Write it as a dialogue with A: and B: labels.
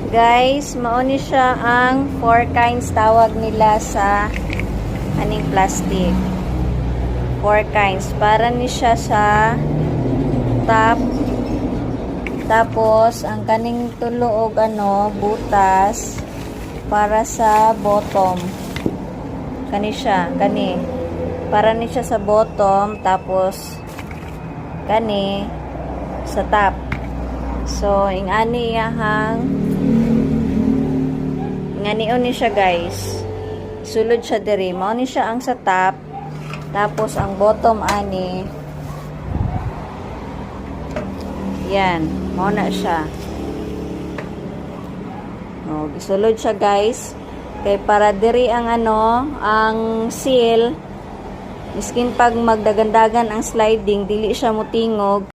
A: Guys, mauni siya ang 4 kinds tawag nila sa aning plastic. 4 kinds. Para ni siya sa top. Tapos, ang kaning tulo og butas para sa bottom. Kani siya, kani. Para ni siya sa bottom, tapos kani sa top. So, ingani inganion ni siya guys. Sulod siya diri. Mao ni siya ang sa top. Tapos, ang bottom ani. Yan. Mao na siya. O, gisulod siya guys. Kay para diri ang ang seal. Miskin pag magdagandagan ang sliding, dili siya mutingog.